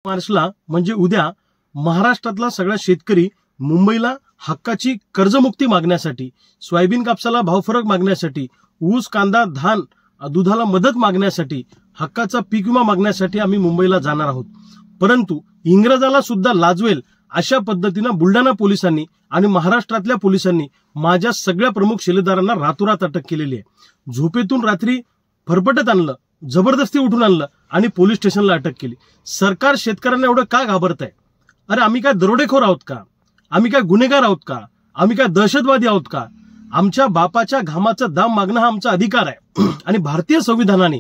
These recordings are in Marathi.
मार्चला म्हणजे उद्या महाराष्ट्रातला सगळा शेतकरी मुंबईला हक्काची कर्जमुक्ती मागण्यासाठी, सोयाबीन कापसाला भावफरक मागण्यासाठी, ऊस कांदा धान दुधाला मदत मागण्यासाठी, हक्काचा पीक विमा मागण्यासाठी आम्ही मुंबईला जाणार आहोत। परंतु इंग्रजाला सुद्धा लाजवेल अशा पद्धतीने बुलढाणा पोलिसांनी आणि महाराष्ट्रातल्या पोलिसांनी माझ्या सगळ्या प्रमुख शिलेदारांना रातोरात अटक केलेली आहे। झोपेतून रात्री फरफटत आणलं, जबरदस्ती उठून आणलं आणि पोलीस स्टेशनला अटक केली। सरकार शेतकऱ्यांना एवढं का घाबरत आहे? अरे आम्ही काय दरोडेखोर आहोत का? आम्ही काय गुन्हेगार आहोत का? आम्ही काय दहशतवादी आहोत का? आमच्या बापाच्या घामाचा दाम मागणं हा आमचा अधिकार आहे आणि भारतीय संविधानाने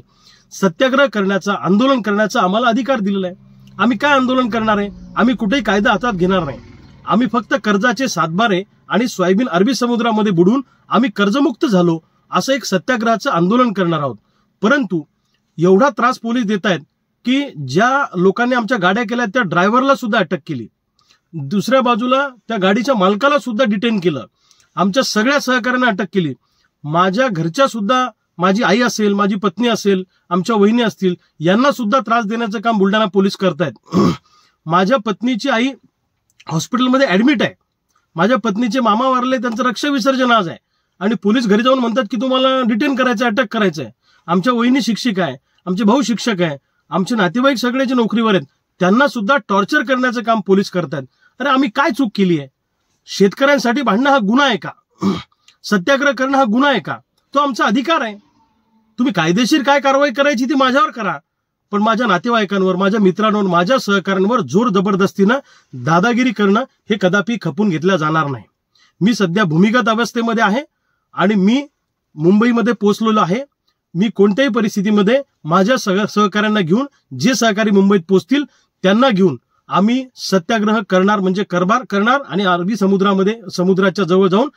सत्याग्रह करण्याचा, आंदोलन करण्याचा आम्हाला अधिकार दिलेला आहे। आम्ही काय आंदोलन करणार आहे? आम्ही कुठेही कायदा हातात घेणार नाही। आम्ही फक्त कर्जाचे सातबारे आणि सोयाबीन अरबी समुद्रामध्ये बुडून आम्ही कर्जमुक्त झालो असं एक सत्याग्रहाचं आंदोलन करणार आहोत। परंतु एवढा त्रास पोलीस देत आहेत की ज्या लोकांनी आमच्या गाड्या केल्या त्या ड्रायव्हरला सुद्धा अटक केली, दुसऱ्या बाजूला त्या गाडीच्या मालकाला सुद्धा डिटेन केलं, आमच्या सगळ्या सहकाऱ्यांना अटक केली। माझ्या घरच्या सुद्धा, माझी आई असेल, माझी पत्नी असेल, आमच्या वहिनी असतील, यांना सुद्धा त्रास देण्याचं काम बुलढाणा पोलीस करतायत। माझ्या पत्नीची आई हॉस्पिटलमध्ये ऍडमिट आहे, माझ्या पत्नीचे मामा वारले, त्यांचं रक्त विसर्जन आज आहे आणि पोलीस घरी जाऊन म्हणतात की तुम्हाला डिटेन करायचं, अटक करायचंय। आमच्या वहिनी शिक्षिका आहे, आमचे भाऊ शिक्षक आहे, आमचे नातेवाईक सगळ्याचे नोकरीवर आहेत, त्यांना सुद्धा टॉर्चर करण्याचं काम पोलीस करतात। अरे आम्ही काय चूक केली आहे? शेतकऱ्यांसाठी भांडणं हा गुन्हा आहे का? सत्याग्रह करणं हा गुन्हा आहे का? तो आमचा अधिकार आहे। तुम्ही कायदेशीर काय कारवाई करायची ती माझ्यावर करा, पण माझ्या नातेवाईकांवर, माझ्या मित्रांवर, माझ्या सहकाऱ्यांवर जोर जबरदस्तीनं दादागिरी करणं हे कदापि खपून घेतल्या जाणार नाही। मी सध्या भूमिगत अवस्थेमध्ये आहे आणि मी मुंबईमध्ये पोहोचलेलो आहे। मी कोणत्याही परिस्थितीमध्ये माझ्या सहकाऱ्यांना घेऊन, जे सहकारी मुंबईत पोहोचतील त्यांना घेऊन आम्ही सत्याग्रह करणार, म्हणजे कारभार करणार आणि अरबी समुद्राच्या जवळ जाऊन